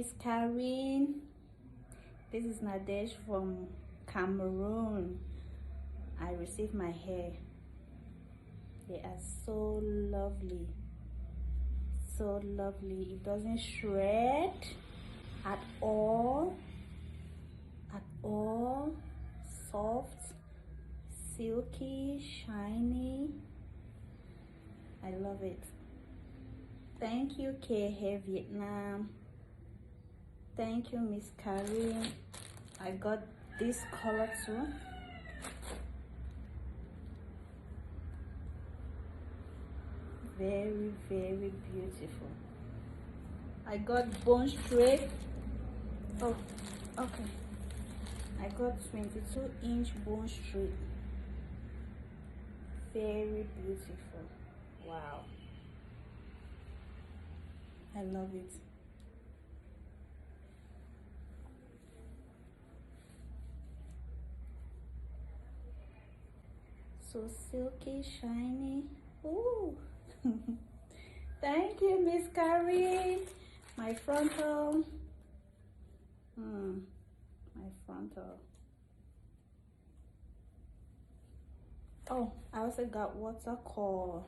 Miss Karine. This is Nadesh from Cameroon. I received my hair. They are so lovely. So lovely. It doesn't shred at all. At all. Soft, silky, shiny. I love it. Thank you, K Hair Vietnam. Thank you, Miss Karine. I got this color too. Very, very beautiful. I got bone straight. Oh, okay. I got 22-inch bone straight. Very beautiful. Wow. I love it. So silky, shiny. Ooh. Thank you, Miss Karine. My frontal. My frontal. Oh, I also got water coil.